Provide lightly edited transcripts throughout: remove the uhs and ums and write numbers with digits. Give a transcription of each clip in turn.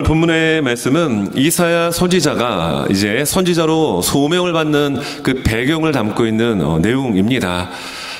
본문의 말씀은 이사야 선지자가 이제 선지자로 소명을 받는 그 배경을 담고 있는 내용입니다.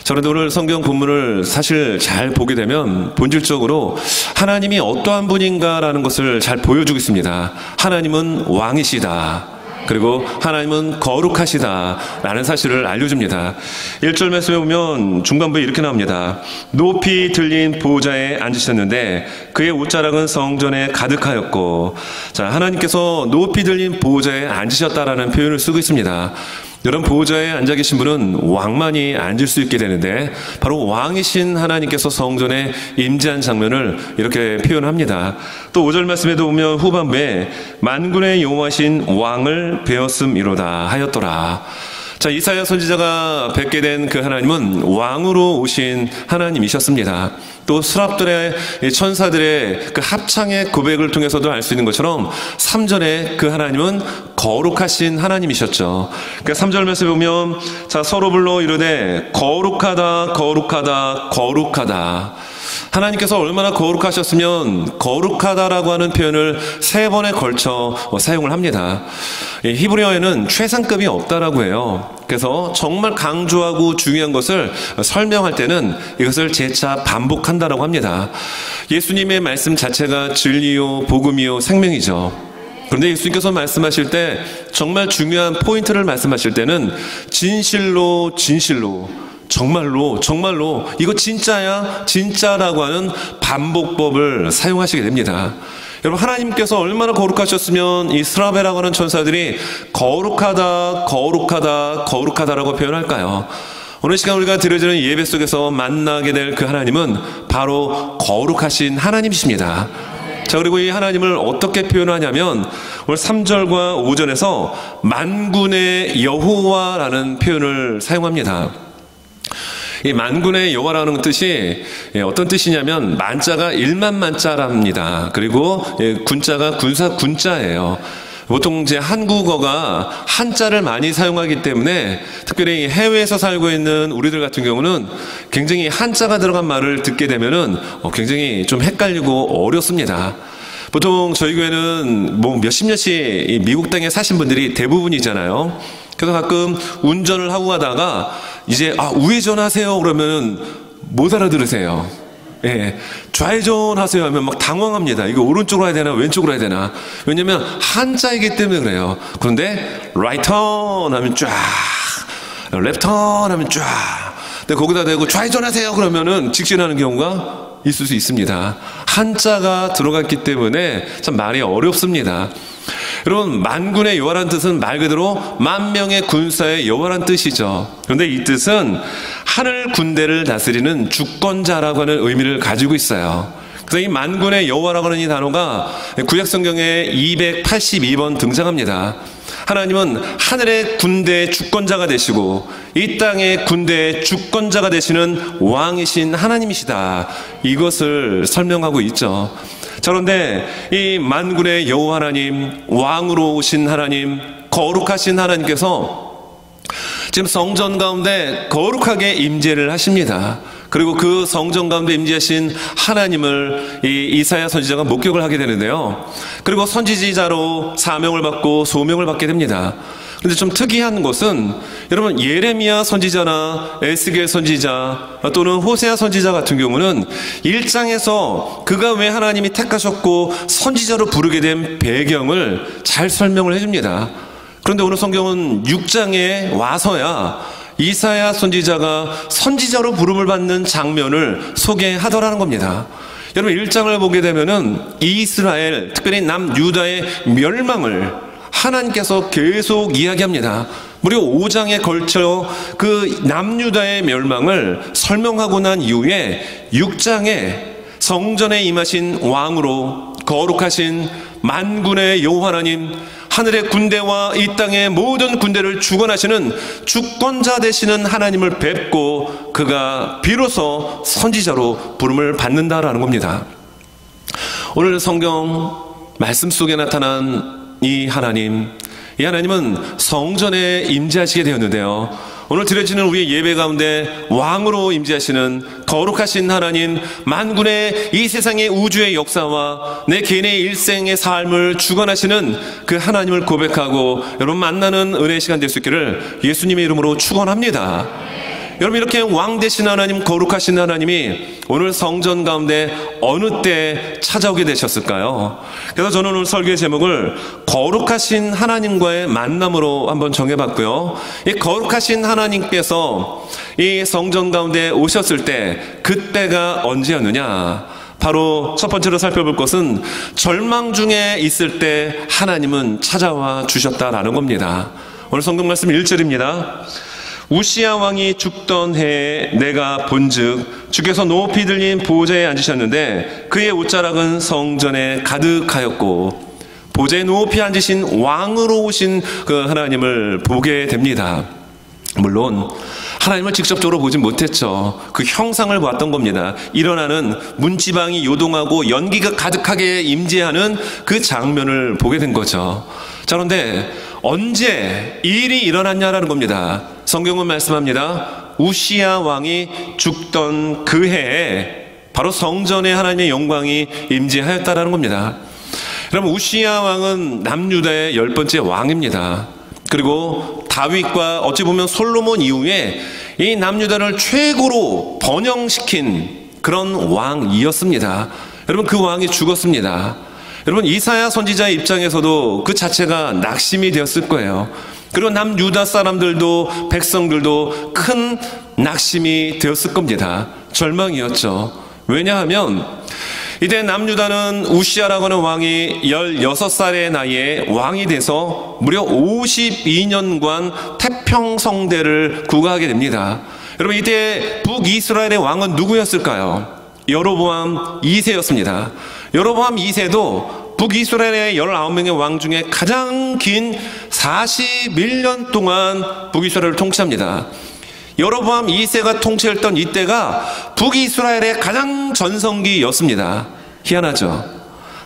그런데 오늘 성경 본문을 사실 잘 보게 되면 본질적으로 하나님이 어떠한 분인가라는 것을 잘 보여주고 있습니다. 하나님은 왕이시다. 그리고 하나님은 거룩하시다 라는 사실을 알려줍니다. 1절 말씀에 보면 중반부에 이렇게 나옵니다. 높이 들린 보호자에 앉으셨는데 그의 옷자락은 성전에 가득하였고, 자, 하나님께서 높이 들린 보호자에 앉으셨다라는 표현을 쓰고 있습니다. 이런 보호자에 앉아 계신 분은 왕만이 앉을 수 있게 되는데 바로 왕이신 하나님께서 성전에 임재한 장면을 이렇게 표현합니다. 또 5절 말씀에도 보면 후반부에 만군의 여호와신 왕을 배웠음이로다 하였더라. 자, 이사야 선지자가 뵙게 된 그 하나님은 왕으로 오신 하나님이셨습니다. 또 스랍들의 천사들의 그 합창의 고백을 통해서도 알 수 있는 것처럼 3절에 그 하나님은 거룩하신 하나님이셨죠. 그러니까 3절 말씀에 보면 자, 서로 불러 이르되 거룩하다 거룩하다 거룩하다. 하나님께서 얼마나 거룩하셨으면 거룩하다라고 하는 표현을 3번에 걸쳐 사용을 합니다. 히브리어에는 최상급이 없다라고 해요. 그래서 정말 강조하고 중요한 것을 설명할 때는 이것을 재차 반복한다라고 합니다. 예수님의 말씀 자체가 진리요 복음이요 생명이죠. 그런데 예수님께서 말씀하실 때 정말 중요한 포인트를 말씀하실 때는 진실로 진실로 정말로 정말로 이거 진짜야 진짜라고 하는 반복법을 사용하시게 됩니다. 여러분, 하나님께서 얼마나 거룩하셨으면 이 스라베라고 하는 천사들이 거룩하다 거룩하다 거룩하다라고 표현할까요? 오늘 시간 우리가 드려지는 예배 속에서 만나게 될 그 하나님은 바로 거룩하신 하나님이십니다. 자, 그리고 이 하나님을 어떻게 표현하냐면 오늘 3절과 5절에서 만군의 여호와라는 표현을 사용합니다. 이 만군의 여호와라는 뜻이 어떤 뜻이냐면 만자가 1만 만자랍니다. 그리고 군자가 군자예요. 보통 이제 한국어가 한자를 많이 사용하기 때문에 특별히 해외에서 살고 있는 우리들 같은 경우는 굉장히 한자가 들어간 말을 듣게 되면은 굉장히 좀 헷갈리고 어렵습니다. 보통 저희 교회는 뭐 몇십 년씩 미국 땅에 사신 분들이 대부분이잖아요. 그래서 가끔 운전을 하고 가다가 이제 우회전하세요 그러면은 못 알아들으세요. 예, 좌회전 하세요 하면 막 당황합니다. 이거 오른쪽으로 해야 되나 왼쪽으로 해야 되나. 왜냐면 한자이기 때문에 그래요. 그런데 right turn 하면 쫙, left turn 하면 쫙. 근데 거기다 대고 좌회전 하세요 그러면은 직진하는 경우가 있을 수 있습니다. 한자가 들어갔기 때문에 참 말이 어렵습니다. 여러분, 만군의 여호와라는 뜻은 말 그대로 만명의 군사의 여호와라는 뜻이죠. 그런데 이 뜻은 하늘 군대를 다스리는 주권자라고 하는 의미를 가지고 있어요. 그래서 이 만군의 여호와라고 하는 이 단어가 구약 성경에 282번 등장합니다. 하나님은 하늘의 군대의 주권자가 되시고 이 땅의 군대의 주권자가 되시는 왕이신 하나님이시다. 이것을 설명하고 있죠. 자, 그런데 이 만군의 여호와 하나님, 왕으로 오신 하나님, 거룩하신 하나님께서 지금 성전 가운데 거룩하게 임재를 하십니다. 그리고 그 성전 가운데 임재하신 하나님을 이 이사야 선지자가 목격을 하게 되는데요. 그리고 선지자로 사명을 받고 소명을 받게 됩니다. 그런데 좀 특이한 것은 여러분, 예레미야 선지자나 에스겔 선지자 또는 호세아 선지자 같은 경우는 1장에서 그가 왜 하나님이 택하셨고 선지자로 부르게 된 배경을 잘 설명을 해줍니다. 그런데 오늘 성경은 6장에 와서야 이사야 선지자가 선지자로 부름을 받는 장면을 소개하더라는 겁니다. 여러분, 1장을 보게 되면은 이스라엘, 특별히 남유다의 멸망을 하나님께서 계속 이야기합니다. 무려 5장에 걸쳐 그 남유다의 멸망을 설명하고 난 이후에 6장에 성전에 임하신 왕으로 거룩하신 만군의 여호와 하나님, 하늘의 군대와 이 땅의 모든 군대를 주관하시는 주권자 되시는 하나님을 뵙고 그가 비로소 선지자로 부름을 받는다라는 겁니다. 오늘 성경 말씀 속에 나타난 이 하나님은 성전에 임재하시게 되었는데요. 오늘 드려지는 우리의 예배 가운데 왕으로 임재하시는 거룩하신 하나님, 만군의 이 세상의 우주의 역사와 내 개인의 일생의 삶을 주관하시는 그 하나님을 고백하고 여러분 만나는 은혜의 시간 될 수 있기를 예수님의 이름으로 축원합니다. 여러분, 이렇게 왕 되신 하나님, 거룩하신 하나님이 오늘 성전 가운데 어느 때 찾아오게 되셨을까요? 그래서 저는 오늘 설교의 제목을 거룩하신 하나님과의 만남으로 한번 정해봤고요. 이 거룩하신 하나님께서 이 성전 가운데 오셨을 때 그때가 언제였느냐? 바로 첫 번째로 살펴볼 것은 절망 중에 있을 때 하나님은 찾아와 주셨다라는 겁니다. 오늘 성경 말씀 1절입니다. 우시야 왕이 죽던 해에 내가 본즉 주께서 높이 들린 보좌에 앉으셨는데 그의 옷자락은 성전에 가득하였고 보좌에 높이 앉으신 왕으로 오신 그 하나님을 보게 됩니다. 물론 하나님을 직접적으로 보진 못했죠. 그 형상을 봤던 겁니다. 일어나는 문지방이 요동하고 연기가 가득하게 임재하는 그 장면을 보게 된 거죠. 자, 그런데 언제 이 일이 일어났냐라는 겁니다. 성경은 말씀합니다. 우시야 왕이 죽던 그 해에 바로 성전에 하나님의 영광이 임재하였다라는 겁니다. 여러분, 우시야 왕은 남유다의 10번째 왕입니다. 그리고 다윗과 어찌 보면 솔로몬 이후에 이 남유다를 최고로 번영시킨 그런 왕이었습니다. 여러분, 그 왕이 죽었습니다. 여러분, 이사야 선지자의 입장에서도 그 자체가 낙심이 되었을 거예요. 그리고 남유다 사람들도 백성들도 큰 낙심이 되었을 겁니다. 절망이었죠. 왜냐하면 이때 남유다는 우시야라고 하는 왕이 16살의 나이에 왕이 돼서 무려 52년간 태평성대를 구가하게 됩니다. 여러분, 이때 북이스라엘의 왕은 누구였을까요? 여로보암 2세였습니다. 여로보암 2세도 북이스라엘의 19명의 왕 중에 가장 긴 41년 동안 북이스라엘을 통치합니다. 여로보암 2세가 통치했던 이때가 북이스라엘의 가장 전성기였습니다. 희한하죠.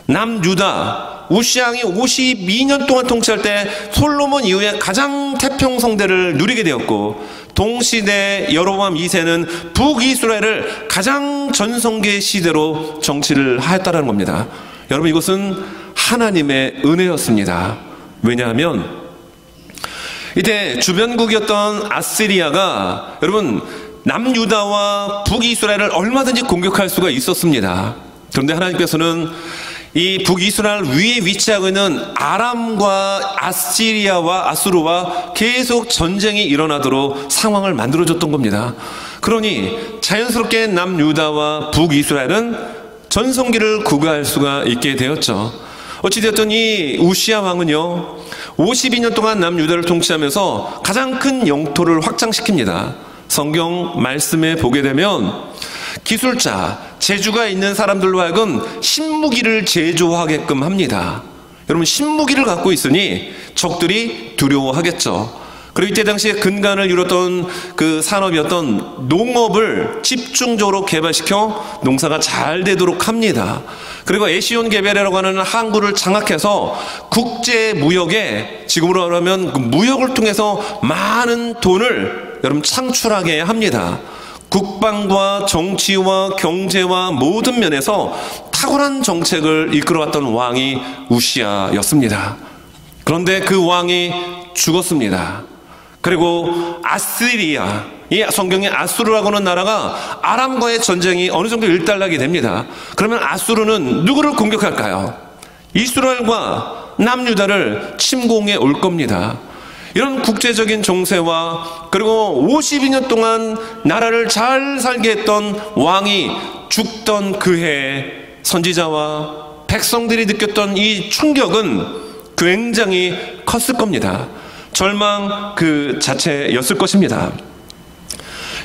남유다 우시양이 52년 동안 통치할 때 솔로몬 이후에 가장 태평성대를 누리게 되었고, 동시대 여로보암 2세는 북이스라엘을 가장 전성기의 시대로 정치를 하였다는 겁니다. 여러분, 이것은 하나님의 은혜였습니다. 왜냐하면 이때 주변국이었던 아시리아가 여러분 남유다와 북이스라엘을 얼마든지 공격할 수가 있었습니다. 그런데 하나님께서는 이 북이스라엘 위에 위치하고 있는 아람과 아시리아와 아수르와 계속 전쟁이 일어나도록 상황을 만들어줬던 겁니다. 그러니 자연스럽게 남유다와 북이스라엘은 전성기를 구가할 수가 있게 되었죠. 어찌되었든 이 우시야 왕은요 52년 동안 남유다를 통치하면서 가장 큰 영토를 확장시킵니다. 성경 말씀에 보게 되면 기술자, 재주가 있는 사람들로 하여금 신무기를 제조하게끔 합니다. 여러분, 신무기를 갖고 있으니 적들이 두려워하겠죠. 그리고 이때 당시에 근간을 이뤘던 그 산업이었던 농업을 집중적으로 개발시켜 농사가 잘 되도록 합니다. 그리고 에시온 게베레라고 하는 항구를 장악해서 국제 무역에, 지금으로 하면 그 무역을 통해서 많은 돈을 여러분 창출하게 합니다. 국방과 정치와 경제와 모든 면에서 탁월한 정책을 이끌어왔던 왕이 우시야였습니다. 그런데 그 왕이 죽었습니다. 그리고 아시리아, 이 성경의 아수르라고 하는 나라가 아람과의 전쟁이 어느 정도 일단락이 됩니다. 그러면 아수르는 누구를 공격할까요? 이스라엘과 남유다를 침공해 올 겁니다. 이런 국제적인 정세와 그리고 52년 동안 나라를 잘 살게 했던 왕이 죽던 그 해에 선지자와 백성들이 느꼈던 이 충격은 굉장히 컸을 겁니다. 절망 그 자체였을 것입니다.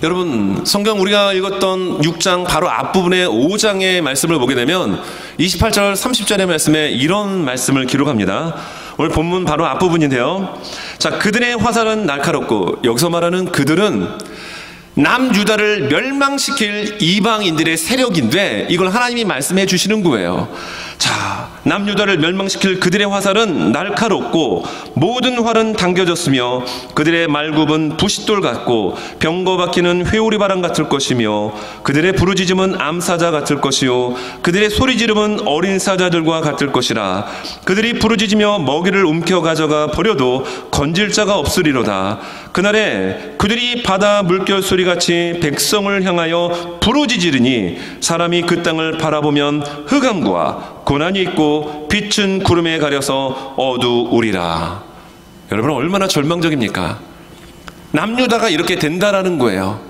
여러분, 성경 우리가 읽었던 6장 바로 앞부분의 5장의 말씀을 보게 되면 28절 30절의 말씀에 이런 말씀을 기록합니다. 오늘 본문 바로 앞부분인데요. 자, 그들의 화살은 날카롭고, 여기서 말하는 그들은 남유다를 멸망시킬 이방인들의 세력인데 이걸 하나님이 말씀해 주시는 거예요. 자, 남유다를 멸망시킬 그들의 화살은 날카롭고 모든 활은 당겨졌으며 그들의 말굽은 부싯돌 같고 병거바퀴는 회오리 바람 같을 것이며 그들의 부르짖음은 암사자 같을 것이요 그들의 소리지름은 어린 사자들과 같을 것이라. 그들이 부르짖으며 먹이를 움켜 가져가 버려도 건질 자가 없으리로다. 그날에 그들이 바다 물결 소리같이 백성을 향하여 부르짖으리니 사람이 그 땅을 바라보면 흑암과 고난이 있고 빛은 구름에 가려서 어두우리라. 여러분, 얼마나 절망적입니까? 남유다가 이렇게 된다라는 거예요.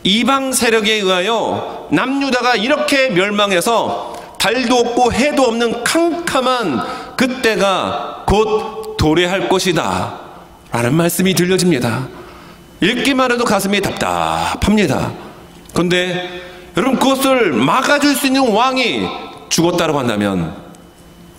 이방 세력에 의하여 남유다가 이렇게 멸망해서 달도 없고 해도 없는 캄캄한 그때가 곧 도래할 것이다 라는 말씀이 들려집니다. 읽기만 해도 가슴이 답답합니다. 그런데 여러분, 그것을 막아줄 수 있는 왕이 죽었다고 한다면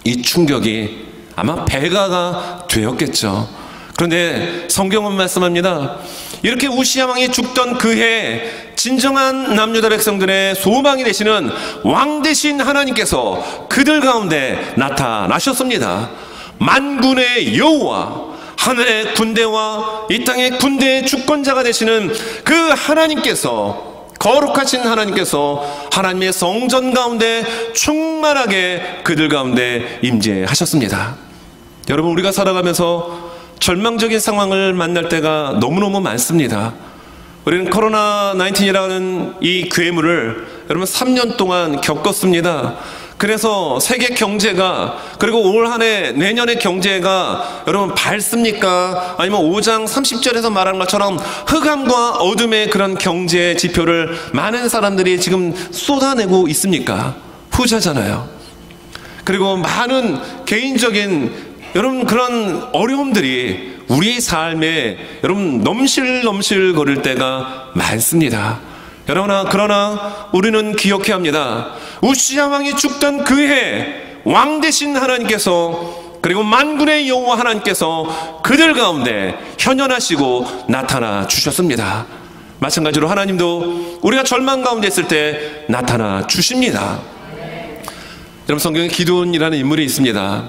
이 충격이 아마 배가가 되었겠죠. 그런데 성경은 말씀합니다. 이렇게 우시야 왕이 죽던 그 해에 진정한 남유다 백성들의 소망이 되시는 왕 되신 하나님께서 그들 가운데 나타나셨습니다. 만군의 여호와, 하늘의 군대와 이 땅의 군대의 주권자가 되시는 그 하나님께서, 거룩하신 하나님께서 하나님의 성전 가운데 충만하게 그들 가운데 임재하셨습니다. 여러분, 우리가 살아가면서 절망적인 상황을 만날 때가 너무너무 많습니다. 우리는 코로나19이라는 이 괴물을 여러분 3년 동안 겪었습니다. 그래서 세계 경제가, 그리고 올 한 해 내년의 경제가 여러분 밝습니까? 아니면 5장 30절에서 말한 것처럼 흑암과 어둠의 그런 경제 지표를 많은 사람들이 지금 쏟아내고 있습니까? 후자잖아요. 그리고 많은 개인적인 여러분 그런 어려움들이 우리 삶에 여러분 넘실넘실 거릴 때가 많습니다. 그러나 우리는 기억해야 합니다. 우시야 왕이 죽던 그 해 왕 되신 하나님께서, 그리고 만군의 여호와 하나님께서 그들 가운데 현현하시고 나타나 주셨습니다. 마찬가지로 하나님도 우리가 절망 가운데 있을 때 나타나 주십니다. 여러분, 성경에 기드온이라는 인물이 있습니다.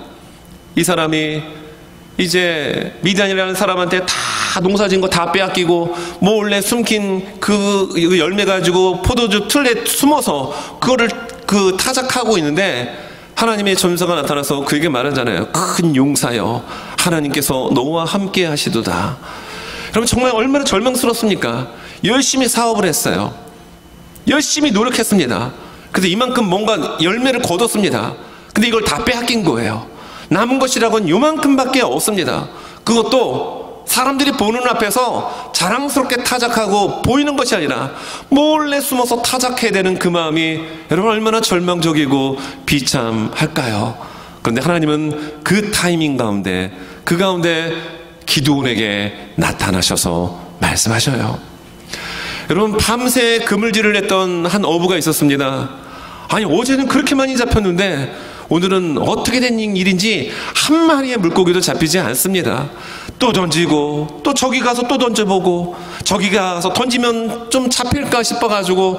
이 사람이 이제 미디안이라는 사람한테 다 농사진 거 다 빼앗기고 몰래 숨긴 그 열매 가지고 포도주 틀에 숨어서 그거를 타작하고 있는데 하나님의 전사가 나타나서 그에게 말하잖아요. 큰 용사여, 하나님께서 너와 함께 하시도다. 여러분, 정말 얼마나 절망스럽습니까? 열심히 사업을 했어요. 열심히 노력했습니다. 근데 이만큼 뭔가 열매를 거뒀습니다. 근데 이걸 다 빼앗긴 거예요. 남은 것이라고는 요만큼밖에 없습니다. 그것도 사람들이 보는 앞에서 자랑스럽게 타작하고 보이는 것이 아니라 몰래 숨어서 타작해야 되는 그 마음이 여러분 얼마나 절망적이고 비참할까요? 그런데 하나님은 그 타이밍 가운데, 그 가운데 기드온에게 나타나셔서 말씀하셔요. 여러분, 밤새 그물질을 했던 한 어부가 있었습니다. 아니, 어제는 그렇게 많이 잡혔는데 오늘은 어떻게 된 일인지 한 마리의 물고기도 잡히지 않습니다. 또 던지고 또 저기 가서 또 던져보고 저기 가서 던지면 좀 잡힐까 싶어가지고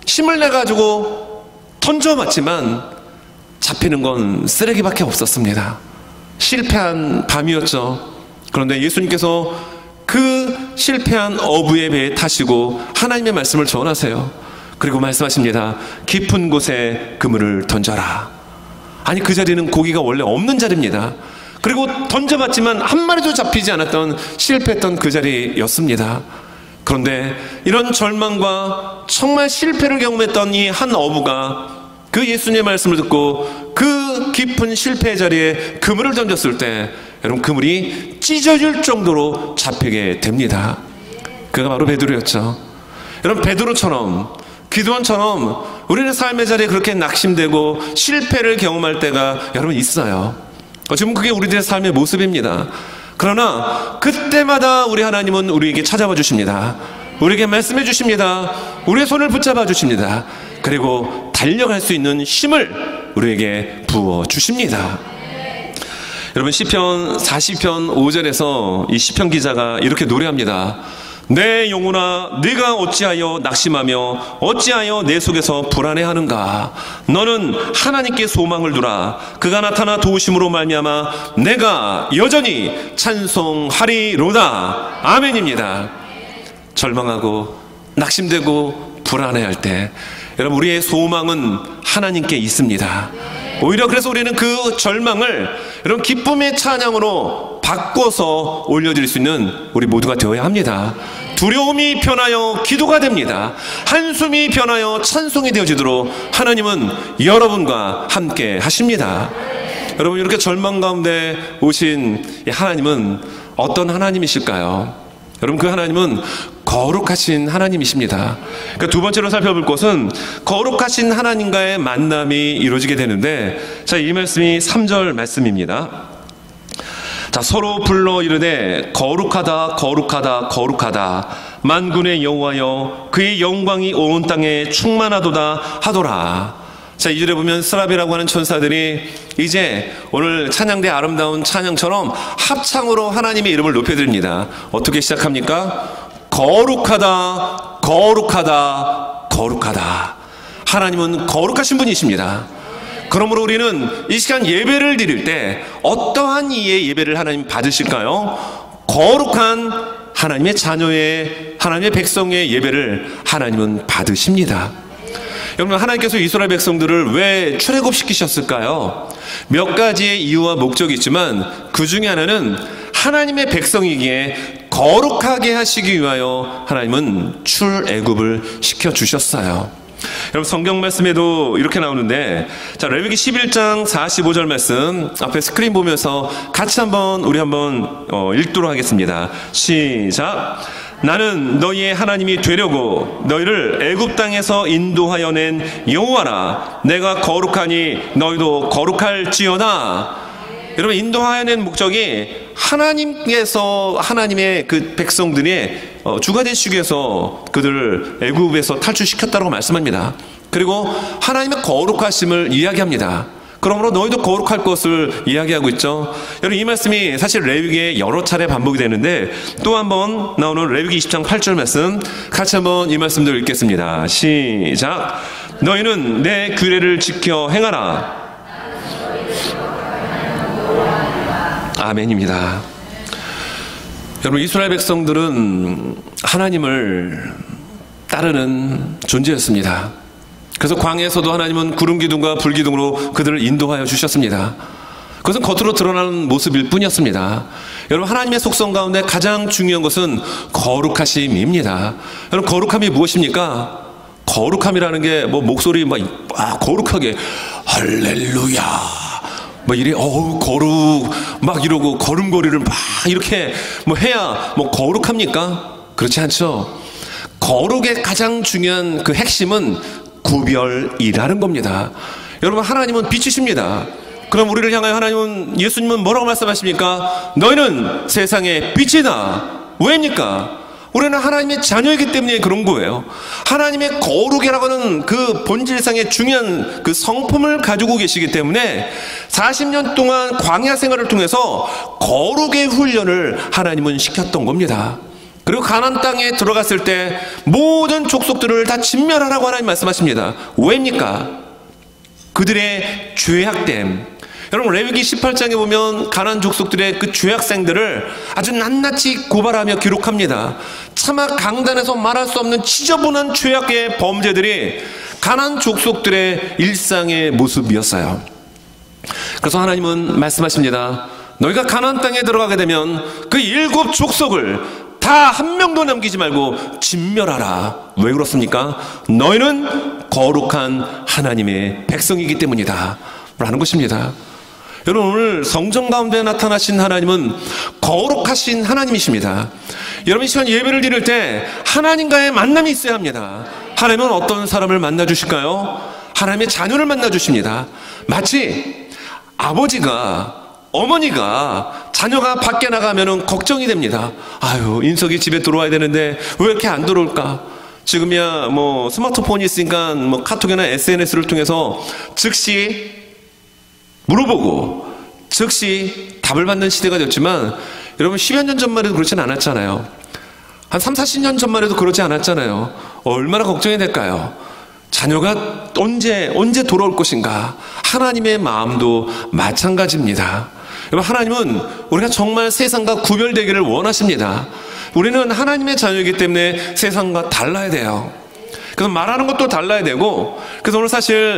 힘을 내가지고 던져봤지만 잡히는 건 쓰레기밖에 없었습니다. 실패한 밤이었죠. 그런데 예수님께서 그 실패한 어부의 배에 타시고 하나님의 말씀을 전하세요. 그리고 말씀하십니다. 깊은 곳에 그물을 던져라. 아니, 그 자리는 고기가 원래 없는 자리입니다. 그리고 던져봤지만 한 마리도 잡히지 않았던, 실패했던 그 자리였습니다. 그런데 이런 절망과 정말 실패를 경험했던 이 한 어부가 그 예수님의 말씀을 듣고 그 깊은 실패의 자리에 그물을 던졌을 때 여러분, 그물이 찢어질 정도로 잡히게 됩니다. 그가 바로 베드로였죠. 여러분, 베드로처럼, 기드온처럼 우리는 삶의 자리에 그렇게 낙심되고 실패를 경험할 때가 여러분 있어요. 지금 그게 우리들의 삶의 모습입니다. 그러나 그때마다 우리 하나님은 우리에게 찾아와 주십니다. 우리에게 말씀해 주십니다. 우리의 손을 붙잡아 주십니다. 그리고 달려갈 수 있는 힘을 우리에게 부어 주십니다. 여러분, 시편 40편 5절에서 이 시편 기자가 이렇게 노래합니다. 내 영혼아, 네가 어찌하여 낙심하며 어찌하여 내 속에서 불안해하는가? 너는 하나님께 소망을 두라. 그가 나타나 도우심으로 말미암아 내가 여전히 찬송하리로다. 아멘입니다. 절망하고 낙심되고 불안해할 때 여러분, 우리의 소망은 하나님께 있습니다. 오히려 그래서 우리는 그 절망을 여러분 기쁨의 찬양으로 바꿔서 올려드릴 수 있는 우리 모두가 되어야 합니다. 두려움이 변하여 기도가 됩니다. 한숨이 변하여 찬송이 되어지도록 하나님은 여러분과 함께 하십니다. 여러분, 이렇게 절망 가운데 오신 하나님은 어떤 하나님이실까요? 여러분, 그 하나님은 거룩하신 하나님이십니다. 그러니까 두 번째로 살펴볼 것은 거룩하신 하나님과의 만남이 이루어지게 되는데, 자, 이 말씀이 3절 말씀입니다. 자, 서로 불러 이르되 거룩하다 거룩하다 거룩하다 만군의 여호와여 그의 영광이 온 땅에 충만하도다 하더라. 자, 2절에 보면 스라비라고 하는 천사들이 이제 오늘 찬양대 아름다운 찬양처럼 합창으로 하나님의 이름을 높여드립니다. 어떻게 시작합니까? 거룩하다 거룩하다 거룩하다. 하나님은 거룩하신 분이십니다. 그러므로 우리는 이 시간 예배를 드릴 때 어떠한 이의 예배를 하나님 받으실까요? 거룩한 하나님의 자녀의, 하나님의 백성의 예배를 하나님은 받으십니다. 여러분, 하나님께서 이스라엘 백성들을 왜 출애굽시키셨을까요? 몇 가지의 이유와 목적이 있지만 그 중에 하나는 하나님의 백성이기에 거룩하게 하시기 위하여 하나님은 출애굽을 시켜주셨어요. 여러분, 성경 말씀에도 이렇게 나오는데, 자, 레위기 11장 45절 말씀 앞에 스크린 보면서 같이 우리 한번 읽도록 하겠습니다. 시작. 나는 너희의 하나님이 되려고 너희를 애굽 땅에서 인도하여 낸 여호와라. 내가 거룩하니 너희도 거룩할지어다. 여러분, 인도하여 낸 목적이 하나님께서 하나님의 그 백성들의 주가 되시기 위해서 그들을 애굽에서 탈출시켰다고 말씀합니다. 그리고 하나님의 거룩하심을 이야기합니다. 그러므로 너희도 거룩할 것을 이야기하고 있죠. 여러분, 이 말씀이 사실 레위기에 여러 차례 반복이 되는데 또 한번 나오는 레위기 20장 8절 말씀 같이 한번 이 말씀들 읽겠습니다. 시작. 너희는 내 규례를 지켜 행하라. 아멘입니다. 여러분, 이스라엘 백성들은 하나님을 따르는 존재였습니다. 그래서 광야에서도 하나님은 구름 기둥과 불 기둥으로 그들을 인도하여 주셨습니다. 그것은 겉으로 드러나는 모습일 뿐이었습니다. 여러분, 하나님의 속성 가운데 가장 중요한 것은 거룩하심입니다. 여러분, 거룩함이 무엇입니까? 거룩함이라는 게 뭐 목소리 막 거룩하게 할렐루야 뭐 이래 거룩 막 이러고 걸음걸이를 막 이렇게 뭐 해야 뭐 거룩합니까? 그렇지 않죠. 거룩의 가장 중요한 그 핵심은 구별이라는 겁니다. 여러분, 하나님은 빛이십니다. 그럼 우리를 향하여 하나님은, 예수님은 뭐라고 말씀하십니까? 너희는 세상의 빛이다. 왜입니까? 우리는 하나님의 자녀이기 때문에 그런 거예요. 하나님의 거룩이라고 하는 그 본질상의 중요한 그 성품을 가지고 계시기 때문에 40년 동안 광야 생활을 통해서 거룩의 훈련을 하나님은 시켰던 겁니다. 그리고 가나안 땅에 들어갔을 때 모든 족속들을 다 진멸하라고 하나님 말씀하십니다. 왜입니까? 그들의 죄악됨. 여러분, 레위기 18장에 보면 가나안 족속들의 그 죄악생들을 아주 낱낱이 고발하며 기록합니다. 차마 강단에서 말할 수 없는 지저분한 죄악의 범죄들이 가나안 족속들의 일상의 모습이었어요. 그래서 하나님은 말씀하십니다. 너희가 가나안 땅에 들어가게 되면 그 7 족속을 다 한 명도 남기지 말고 진멸하라. 왜 그렇습니까? 너희는 거룩한 하나님의 백성이기 때문이다 라는 것입니다. 여러분, 오늘 성전 가운데 나타나신 하나님은 거룩하신 하나님이십니다. 여러분, 이 시간 예배를 드릴 때 하나님과의 만남이 있어야 합니다. 하나님은 어떤 사람을 만나 주실까요? 하나님의 자녀를 만나 주십니다. 마치 아버지가, 어머니가 자녀가 밖에 나가면은 걱정이 됩니다. 아유, 인석이 집에 들어와야 되는데 왜 이렇게 안 들어올까? 지금이야 뭐 스마트폰이 있으니까 뭐 카톡이나 SNS를 통해서 즉시 물어보고 즉시 답을 받는 시대가 됐지만, 여러분 10여 년 전만 해도 그렇진 않았잖아요. 한 3, 40년 전만 해도 그러지 않았잖아요. 얼마나 걱정이 될까요? 자녀가 언제 돌아올 것인가? 하나님의 마음도 마찬가지입니다. 여러분, 하나님은 우리가 정말 세상과 구별되기를 원하십니다. 우리는 하나님의 자녀이기 때문에 세상과 달라야 돼요. 그래서 말하는 것도 달라야 되고, 그래서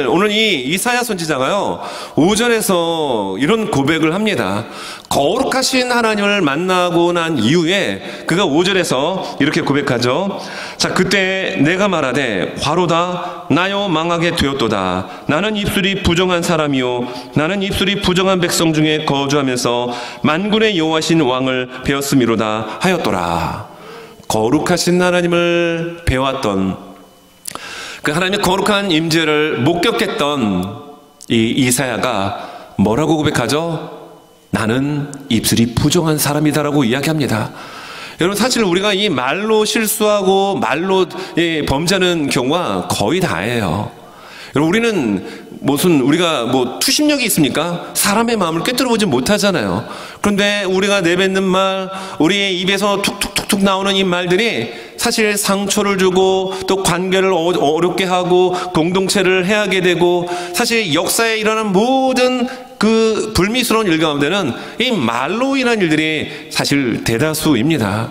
오늘 이 이사야 선지자가요, 5절에서 이런 고백을 합니다. 거룩하신 하나님을 만나고 난 이후에 그가 5절에서 이렇게 고백하죠. 자, 그때 내가 말하되 화로다 나여 망하게 되었도다. 나는 입술이 부정한 사람이요 나는 입술이 부정한 백성 중에 거주하면서 만군의 여호와신 왕을 배웠음이로다 하였더라. 거룩하신 하나님을 배웠던, 그 하나님의 거룩한 임재를 목격했던 이 이사야가 뭐라고 고백하죠? 나는 입술이 부정한 사람이다라고 이야기합니다. 여러분, 사실 우리가 이 말로 실수하고 말로 범죄하는 경우가 거의 다예요. 여러분, 우리는 우리가 투심력이 있습니까? 사람의 마음을 꿰뚫어보지 못하잖아요. 그런데 우리가 내뱉는 말, 우리의 입에서 툭툭툭툭 나오는 이 말들이 사실 상처를 주고 또 관계를 어렵게 하고 공동체를 해하게 되고, 사실 역사에 일어난 모든 그 불미스러운 일 가운데는 이 말로 인한 일들이 사실 대다수입니다.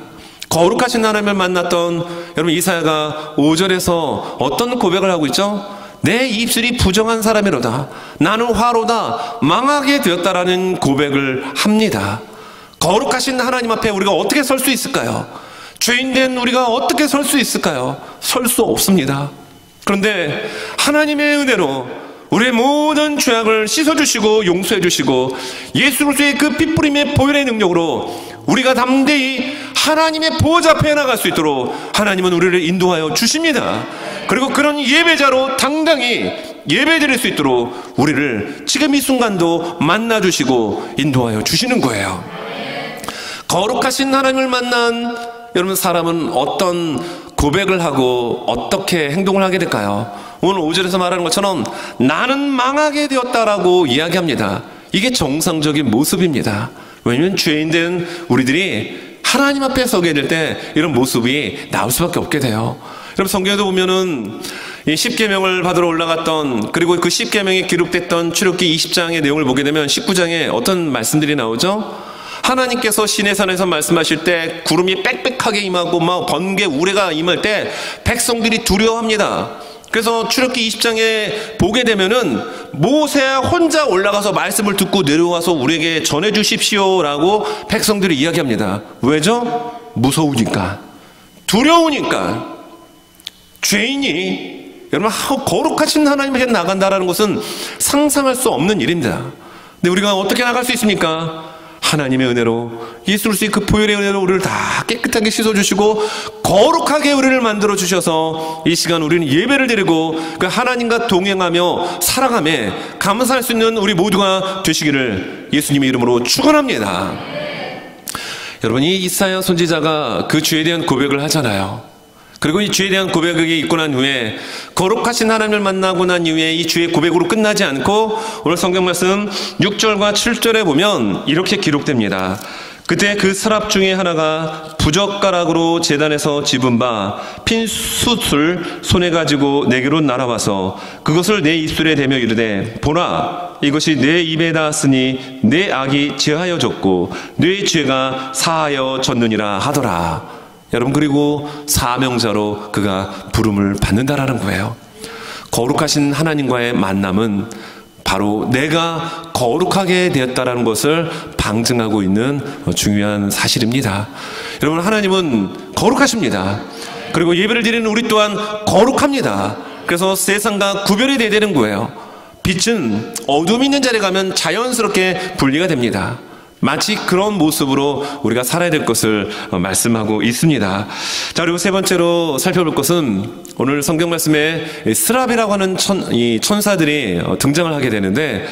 거룩하신 하나님을 만났던 여러분 이사야가 5절에서 어떤 고백을 하고 있죠? 내 입술이 부정한 사람이로다. 나는 화로다. 망하게 되었다라는 고백을 합니다. 거룩하신 하나님 앞에 우리가 어떻게 설 수 있을까요? 죄인된 우리가 어떻게 설 수 있을까요? 설 수 없습니다. 그런데 하나님의 은혜로 우리의 모든 죄악을 씻어주시고 용서해주시고 예수 그리스도의 그 핏부림의 보혈의 능력으로 우리가 담대히 하나님의 보호자 앞에 나갈 수 있도록 하나님은 우리를 인도하여 주십니다. 그리고 그런 예배자로 당당히 예배드릴 수 있도록 우리를 지금 이 순간도 만나주시고 인도하여 주시는 거예요. 거룩하신 하나님을 만난 여러분 사람은 어떤 고백을 하고 어떻게 행동을 하게 될까요? 오늘 5절에서 말하는 것처럼 나는 망하게 되었다라고 이야기합니다. 이게 정상적인 모습입니다. 왜냐하면 죄인된 우리들이 하나님 앞에 서게 될 때 이런 모습이 나올 수밖에 없게 돼요. 여러분, 성경에도 보면은 이 십계명을 받으러 올라갔던, 그리고 그 십계명이 기록됐던 출애굽기 20장의 내용을 보게 되면 19장에 어떤 말씀들이 나오죠? 하나님께서 시내산에서 말씀하실 때 구름이 빽빽하게 임하고 막 번개 우레가 임할 때 백성들이 두려워합니다. 그래서 출애굽기 20장에 보게 되면은 모세야 혼자 올라가서 말씀을 듣고 내려와서 우리에게 전해 주십시오라고 백성들이 이야기합니다. 왜죠? 무서우니까, 두려우니까. 죄인이 여러분 거룩하신 하나님에게 나간다라는 것은 상상할 수 없는 일입니다. 근데 우리가 어떻게 나갈 수 있습니까? 하나님의 은혜로, 예수 그리스도의 그 보혈의 은혜로 우리를 다 깨끗하게 씻어주시고 거룩하게 우리를 만들어주셔서 이 시간 우리는 예배를 드리고 그 하나님과 동행하며 살아가며 감사할 수 있는 우리 모두가 되시기를 예수님의 이름으로 축원합니다. 여러분, 이 이사야 선지자가 그 죄에 대한 고백을 하잖아요. 그리고 이 죄에 대한 고백이 있고 난 후에 거룩하신 하나님을 만나고 난 이후에 이 죄의 고백으로 끝나지 않고 오늘 성경 말씀 6절과 7절에 보면 이렇게 기록됩니다. 그때 그 서랍 중에 하나가 부젓가락으로 제단에서 집은 바 핀 숯을 손에 가지고 내게로 날아와서 그것을 내 입술에 대며 이르되 보라, 이것이 내 입에 닿았으니 내 악이 제하여졌고 내 죄가 사하여졌느니라 하더라. 여러분, 그리고 사명자로 그가 부름을 받는다라는 거예요. 거룩하신 하나님과의 만남은 바로 내가 거룩하게 되었다라는 것을 방증하고 있는 중요한 사실입니다. 여러분, 하나님은 거룩하십니다. 그리고 예배를 드리는 우리 또한 거룩합니다. 그래서 세상과 구별이 돼야 되는 거예요. 빛은 어둠이 있는 자리에 가면 자연스럽게 분리가 됩니다. 마치 그런 모습으로 우리가 살아야 될 것을 말씀하고 있습니다. 자, 그리고 세 번째로 살펴볼 것은 오늘 성경 말씀에 스랍이라고 하는 천사들이 등장을 하게 되는데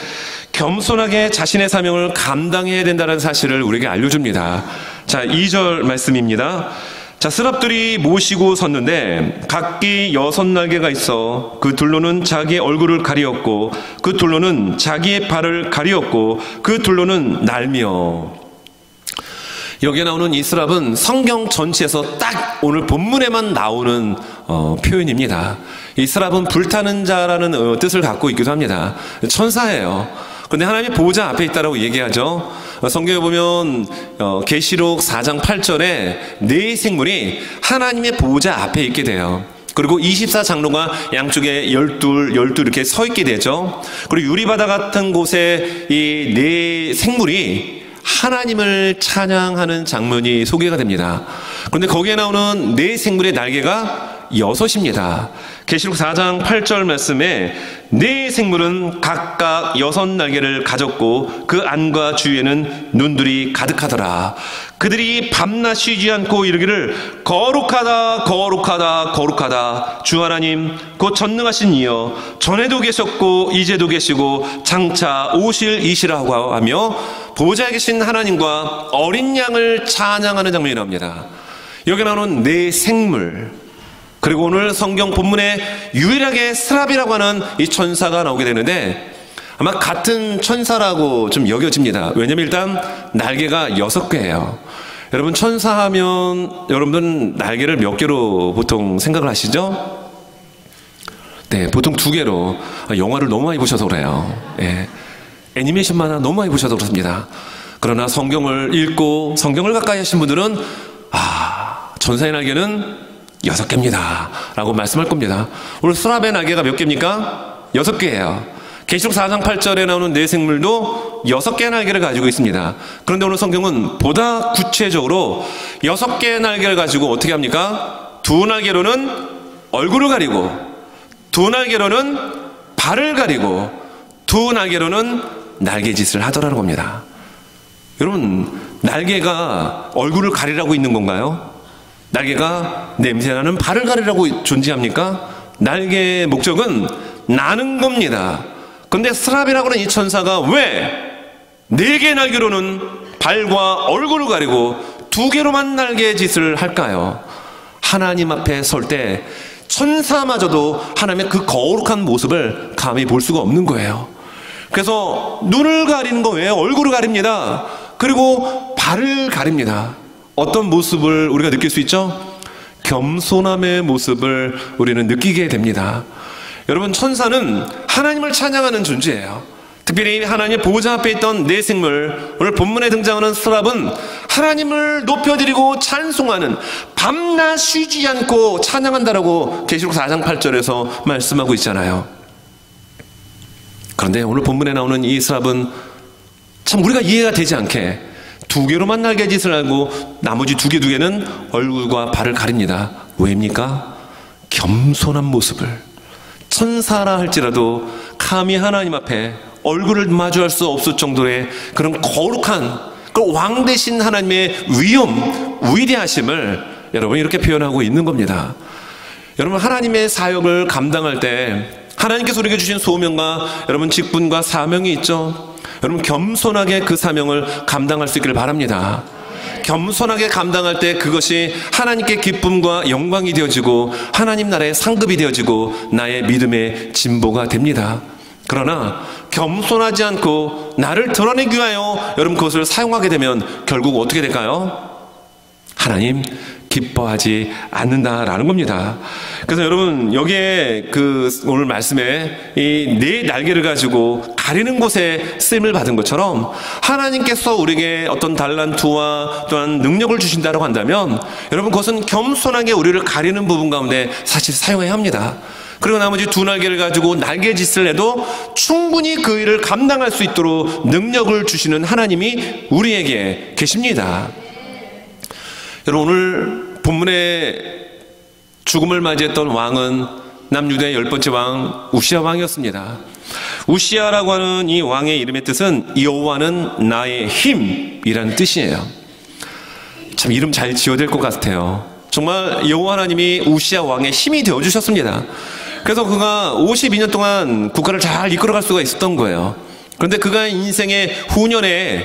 겸손하게 자신의 사명을 감당해야 된다는 사실을 우리에게 알려줍니다. 자, 2절 말씀입니다. 자, 스랍들이 모시고 섰는데 각기 6날개가 있어 그 둘로는 자기의 얼굴을 가리었고 그 둘로는 자기의 발을 가리었고 그 둘로는 날며. 여기에 나오는 이스랍은 성경 전체에서 딱 오늘 본문에만 나오는 표현입니다. 이스랍은 불타는 자라는 뜻을 갖고 있기도 합니다. 천사예요. 그런데 하나님의 보호자 앞에 있다라고 얘기하죠. 성경에 보면 계시록 4장 8절에 네 생물이 하나님의 보호자 앞에 있게 돼요. 그리고 24장로가 양쪽에 12 이렇게 서 있게 되죠. 그리고 유리바다 같은 곳에 이 네 생물이 하나님을 찬양하는 장면이 소개가 됩니다. 그런데 거기에 나오는 네 생물의 날개가 6입니다. 계시록 4장 8절 말씀에 네 생물은 각각 6날개를 가졌고 그 안과 주위에는 눈들이 가득하더라. 그들이 밤낮 쉬지 않고 이르기를 거룩하다 거룩하다 거룩하다 주 하나님 곧 전능하신 이여 전에도 계셨고 이제도 계시고 장차 오실 이시라고 하며 보호자에 계신 하나님과 어린 양을 찬양하는 장면이 나옵니다. 여기 나오는 네 생물, 그리고 오늘 성경 본문에 유일하게 스랍이라고 하는 이 천사가 나오게 되는데 아마 같은 천사라고 좀 여겨집니다. 왜냐면 일단 날개가 6개예요. 여러분 천사하면 여러분들은 날개를 몇 개로 보통 생각을 하시죠? 네, 보통 2개로. 영화를 너무 많이 보셔서 그래요. 예. 애니메이션 만화 너무 많이 보셔서 그렇습니다. 그러나 성경을 읽고 성경을 가까이 하신 분들은 천사의 날개는 6개입니다 라고 말씀할 겁니다. 오늘 스랍의 날개가 몇 개입니까? 6개예요. 계시록 4장 8절에 나오는 네 생물도 6개의 날개를 가지고 있습니다. 그런데 오늘 성경은 보다 구체적으로 6개의 날개를 가지고 어떻게 합니까? 2날개로는 얼굴을 가리고 2날개로는 발을 가리고 2날개로는 날개짓을 하더라는 겁니다. 여러분, 날개가 얼굴을 가리라고 있는 건가요? 날개가 냄새나는 발을 가리라고 존재합니까? 날개의 목적은 나는 겁니다. 그런데 스랍이라고 하는 이 천사가 왜 4개의 날개로는 발과 얼굴을 가리고 2개로만 날개짓을 할까요? 하나님 앞에 설 때 천사마저도 하나님의 그 거룩한 모습을 감히 볼 수가 없는 거예요. 그래서 눈을 가리는 거 외에 얼굴을 가립니다. 그리고 발을 가립니다. 어떤 모습을 우리가 느낄 수 있죠? 겸손함의 모습을 우리는 느끼게 됩니다. 여러분, 천사는 하나님을 찬양하는 존재예요. 특별히 하나님의 보호자 앞에 있던 네 생물, 오늘 본문에 등장하는 스랍은 하나님을 높여드리고 찬송하는, 밤낮 쉬지 않고 찬양한다라고 계시록 4장 8절에서 말씀하고 있잖아요. 그런데 오늘 본문에 나오는 이 스랍은 참 우리가 이해가 되지 않게 2개로만 날개짓을 하고 나머지 2개는 얼굴과 발을 가립니다. 왜입니까? 겸손한 모습을, 천사라 할지라도 감히 하나님 앞에 얼굴을 마주할 수 없을 정도의 그런 거룩한, 그 왕 대신 하나님의 위엄, 위대하심을 여러분 이렇게 표현하고 있는 겁니다. 여러분, 하나님의 사역을 감당할 때 하나님께서 우리에게 주신 소명과 여러분 직분과 사명이 있죠. 여러분, 겸손하게 그 사명을 감당할 수 있기를 바랍니다. 겸손하게 감당할 때 그것이 하나님께 기쁨과 영광이 되어지고 하나님 나라의 상급이 되어지고 나의 믿음의 진보가 됩니다. 그러나 겸손하지 않고 나를 드러내기 위하여 여러분 그것을 사용하게 되면 결국 어떻게 될까요? 하나님 기뻐하지 않는다라는 겁니다. 그래서 여러분, 여기에 오늘 말씀에 이 네 날개를 가지고 가리는 곳에 쓰임을 받은 것처럼 하나님께서 우리에게 어떤 달란트와 또한 능력을 주신다고 한다면 여러분 그것은 겸손하게 우리를 가리는 부분 가운데 사실 사용해야 합니다. 그리고 나머지 2날개를 가지고 날개짓을 해도 충분히 그 일을 감당할 수 있도록 능력을 주시는 하나님이 우리에게 계십니다. 여러분, 오늘 본문에 죽음을 맞이했던 왕은 남유다의 10번째 왕 우시야 왕이었습니다. 우시야라고 하는 이 왕의 이름의 뜻은 여호와는 나의 힘이라는 뜻이에요. 참 이름 잘 지어야 될 것 같아요. 정말 여호와 하나님이 우시야 왕의 힘이 되어주셨습니다. 그래서 그가 52년 동안 국가를 잘 이끌어갈 수가 있었던 거예요. 그런데 그가 인생의 후년에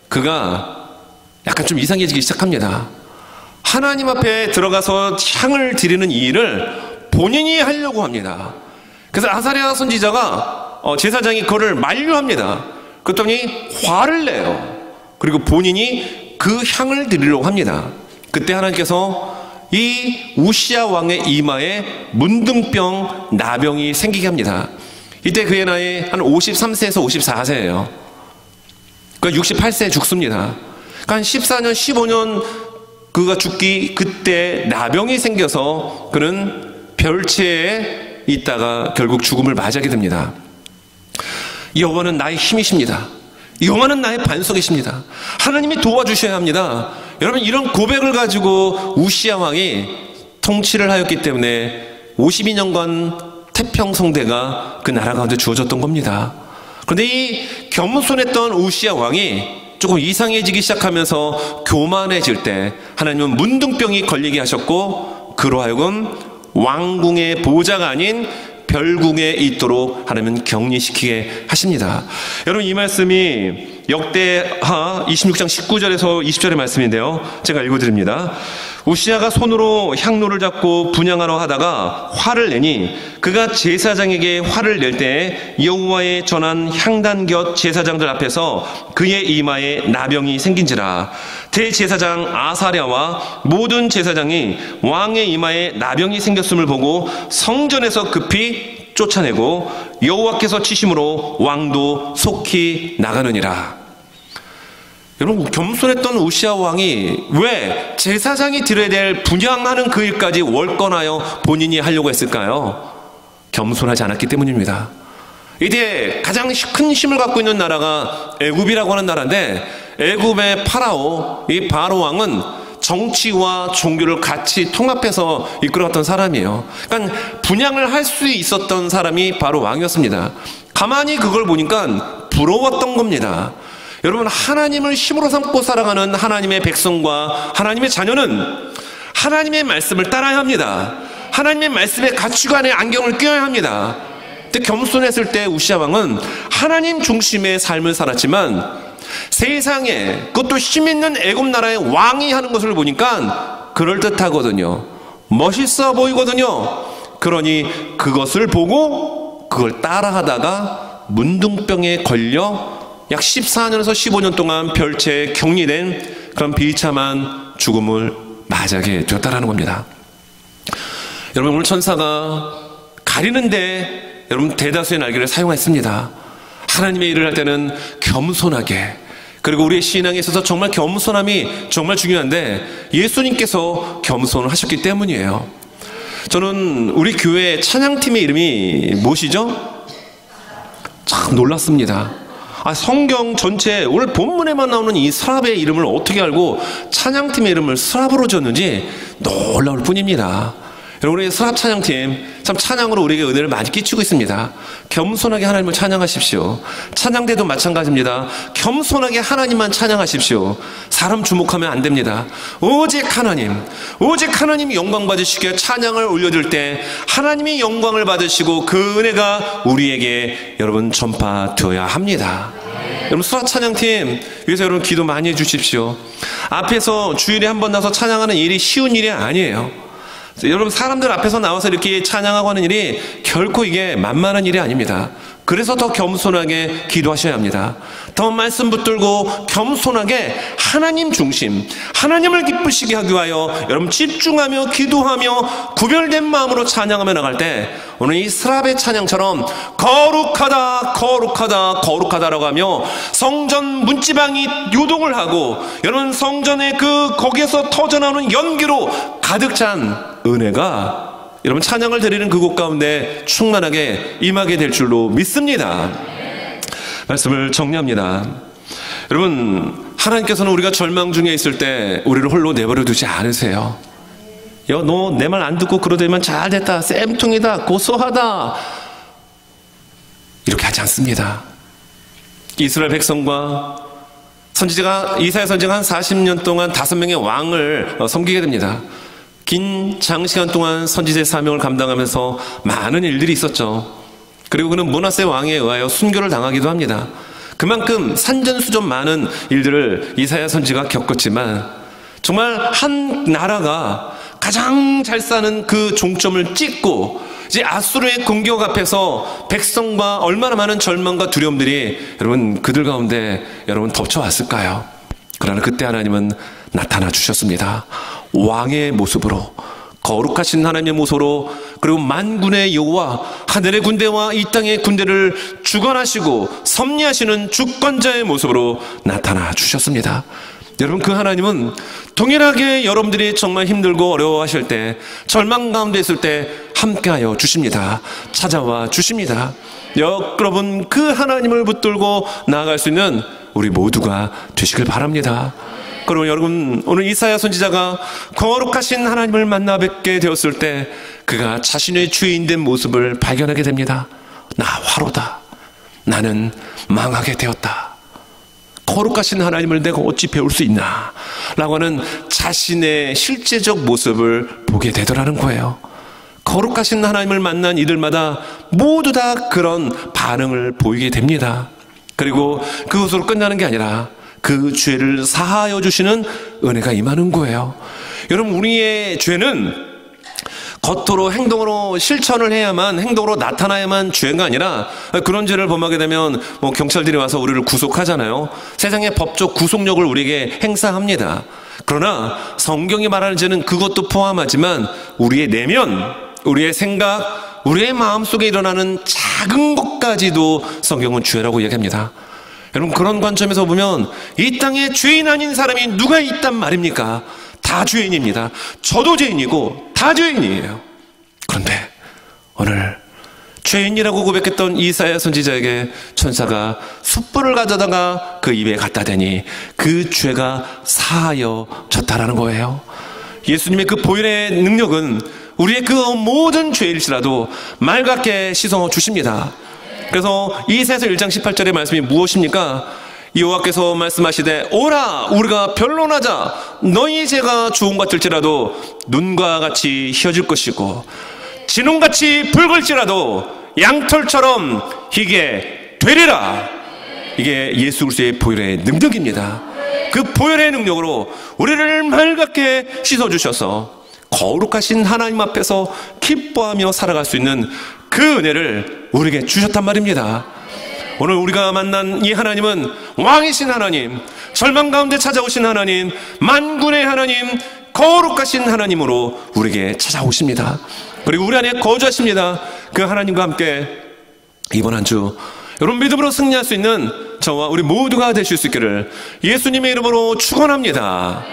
그가 약간 좀 이상해지기 시작합니다. 하나님 앞에 들어가서 향을 드리는 이 일을 본인이 하려고 합니다. 그래서 아사랴 선지자가 제사장이 그거를 만류합니다. 그랬더니 화를 내요. 그리고 본인이 그 향을 드리려고 합니다. 그때 하나님께서 이 우시야 왕의 이마에 문둥병 나병이 생기게 합니다. 이때 그의 나이 한 53세에서 54세예요. 그러니까 68세에 죽습니다. 그러니까 한 14년, 15년 그가 죽기, 그때 나병이 생겨서 그는 별채에 있다가 결국 죽음을 맞이하게 됩니다. 여호와는 나의 힘이십니다. 여호와는 나의 반석이십니다. 하나님이 도와주셔야 합니다. 여러분, 이런 고백을 가지고 우시야 왕이 통치를 하였기 때문에 52년간 태평성대가 그 나라 가운데 주어졌던 겁니다. 그런데 이 겸손했던 우시야 왕이 조금 이상해지기 시작하면서 교만해질 때 하나님은 문둥병이 걸리게 하셨고, 그로 하여금 왕궁의 보좌가 아닌 별궁에 있도록 하나님은 격리시키게 하십니다. 여러분, 이 말씀이 역대하 26장 19절에서 20절의 말씀인데요, 제가 읽어드립니다. 우시야가 손으로 향로를 잡고 분향하러 하다가 화를 내니 그가 제사장에게 화를 낼 때 여호와의 전한 향단 곁 제사장들 앞에서 그의 이마에 나병이 생긴지라. 대제사장 아사랴와 모든 제사장이 왕의 이마에 나병이 생겼음을 보고 성전에서 급히 쫓아내고 여호와께서 치심으로 왕도 속히 나가느니라. 여러분, 겸손했던 우시야 왕이 왜 제사장이 드려야 될 분향하는 그 일까지 월권하여 본인이 하려고 했을까요? 겸손하지 않았기 때문입니다. 이때 가장 큰 힘을 갖고 있는 나라가 애굽이라고 하는 나라인데, 애굽의 파라오, 이 바로 왕은 정치와 종교를 같이 통합해서 이끌어갔던 사람이에요. 그러니까 분향을 할 수 있었던 사람이 바로 왕이었습니다. 가만히 그걸 보니까 부러웠던 겁니다. 여러분, 하나님을 힘으로 삼고 살아가는 하나님의 백성과 하나님의 자녀는 하나님의 말씀을 따라야 합니다. 하나님의 말씀의 가치관에 안경을 껴야 합니다. 근데 겸손했을 때 우시야 왕은 하나님 중심의 삶을 살았지만 세상에, 그것도 힘있는 애굽 나라의 왕이 하는 것을 보니까 그럴듯하거든요. 멋있어 보이거든요. 그러니 그것을 보고 그걸 따라하다가 문둥병에 걸려 약 14년에서 15년 동안 별채에 격리된 그런 비참한 죽음을 맞이하게 되었다라는 겁니다. 여러분, 오늘 천사가 가리는데 여러분 대다수의 날개를 사용했습니다. 하나님의 일을 할 때는 겸손하게, 그리고 우리의 신앙에 있어서 정말 겸손함이 정말 중요한데 예수님께서 겸손을 하셨기 때문이에요. 저는 우리 교회 찬양팀의 이름이 무엇이죠? 참 놀랐습니다. 성경 전체 오늘 본문에만 나오는 이 스랍의 이름을 어떻게 알고 찬양팀의 이름을 스랍으로 지었는지 놀라울 뿐입니다. 여러분, 우리 스랍 찬양팀 참 찬양으로 우리에게 은혜를 많이 끼치고 있습니다. 겸손하게 하나님을 찬양하십시오. 찬양대도 마찬가지입니다. 겸손하게 하나님만 찬양하십시오. 사람 주목하면 안 됩니다. 오직 하나님 영광 받으시기에 찬양을 올려드릴 때 하나님이 영광을 받으시고 그 은혜가 우리에게 여러분 전파되어야 합니다. 여러분, 수라 찬양팀 위해서 여러분 기도 많이 해주십시오. 앞에서 주일에 한 번 나서 찬양하는 일이 쉬운 일이 아니에요. 여러분, 사람들 앞에서 나와서 이렇게 찬양하고 하는 일이 결코 이게 만만한 일이 아닙니다. 그래서 더 겸손하게 기도하셔야 합니다. 더 말씀 붙들고 겸손하게 하나님 중심, 하나님을 기쁘시게 하기 위하여 여러분 집중하며 기도하며 구별된 마음으로 찬양하며 나갈 때 오늘 이 스랍의 찬양처럼 거룩하다 거룩하다 거룩하다라고 하며 성전 문지방이 요동을 하고 여러분 성전의 거기에서 터져나오는 연기로 가득 찬 은혜가 여러분 찬양을 드리는 그곳 가운데 충만하게 임하게 될 줄로 믿습니다. 말씀을 정리합니다. 여러분, 하나님께서는 우리가 절망 중에 있을 때 우리를 홀로 내버려 두지 않으세요. 너 내 말 안 듣고 그러더니만 잘됐다, 쌤통이다, 고소하다, 이렇게 하지 않습니다. 이스라엘 백성과 선지자가 이사야 선지자가 한 40년 동안 5명의 왕을 섬기게 됩니다. 긴 장시간 동안 선지자의 사명을 감당하면서 많은 일들이 있었죠. 그리고 그는 므낫세 왕에 의하여 순교를 당하기도 합니다. 그만큼 산전수전 많은 일들을 이사야 선지자가 겪었지만 정말 한 나라가 가장 잘 사는 그 종점을 찍고 이제 아수르의 공격 앞에서 백성과 얼마나 많은 절망과 두려움들이 여러분 그들 가운데 여러분 덮쳐왔을까요? 그러나 그때 하나님은 나타나 주셨습니다. 왕의 모습으로, 거룩하신 하나님의 모습으로, 그리고 만군의 여호와, 하늘의 군대와 이 땅의 군대를 주관하시고 섭리하시는 주권자의 모습으로 나타나 주셨습니다. 여러분, 그 하나님은 동일하게 여러분들이 정말 힘들고 어려워하실 때, 절망 가운데 있을 때 함께하여 주십니다. 찾아와 주십니다. 여러분, 그 하나님을 붙들고 나아갈 수 있는 우리 모두가 되시길 바랍니다. 그러면 여러분, 오늘 이사야 선지자가 거룩하신 하나님을 만나 뵙게 되었을 때 그가 자신의 죄인된 모습을 발견하게 됩니다. 나 화로다. 나는 망하게 되었다. 거룩하신 하나님을 내가 어찌 배울 수 있나? 라고 하는 자신의 실제적 모습을 보게 되더라는 거예요. 거룩하신 하나님을 만난 이들마다 모두 다 그런 반응을 보이게 됩니다. 그리고 그것으로 끝나는 게 아니라 그 죄를 사하여 주시는 은혜가 임하는 거예요. 여러분, 우리의 죄는 겉으로 행동으로 실천을 해야만, 행동으로 나타나야만 죄가 아니라, 그런 죄를 범하게 되면 경찰들이 와서 우리를 구속하잖아요. 세상의 법적 구속력을 우리에게 행사합니다. 그러나 성경이 말하는 죄는 그것도 포함하지만 우리의 내면, 우리의 생각, 우리의 마음속에 일어나는 작은 것까지도 성경은 죄라고 얘기합니다. 여러분, 그런 관점에서 보면 이 땅에 죄인 아닌 사람이 누가 있단 말입니까? 다 죄인입니다. 저도 죄인이고 다 죄인이에요. 그런데 오늘 죄인이라고 고백했던 이사야 선지자에게 천사가 숯불을 가져다가 그 입에 갖다 대니 그 죄가 사하여졌다라는 거예요. 예수님의 그 보혈의 능력은 우리의 그 모든 죄일지라도 맑게 씻어 주십니다. 그래서 이사야서 1장 18절의 말씀이 무엇입니까? 여호와께서 말씀하시되 오라 우리가 변론하자. 너희 죄가 주홍 같을지라도 눈과 같이 희어질 것이고 진홍같이 붉을지라도 양털처럼 희게 되리라. 이게 예수 그리스도의 보혈의 능력입니다. 그 보혈의 능력으로 우리를 맑게 씻어주셔서 거룩하신 하나님 앞에서 기뻐하며 살아갈 수 있는 그 은혜를 우리에게 주셨단 말입니다. 오늘 우리가 만난 이 하나님은 왕이신 하나님, 절망 가운데 찾아오신 하나님, 만군의 하나님, 거룩하신 하나님으로 우리에게 찾아오십니다. 그리고 우리 안에 거주하십니다. 그 하나님과 함께 이번 한 주 여러분 믿음으로 승리할 수 있는 저와 우리 모두가 되실 수 있기를 예수님의 이름으로 축원합니다.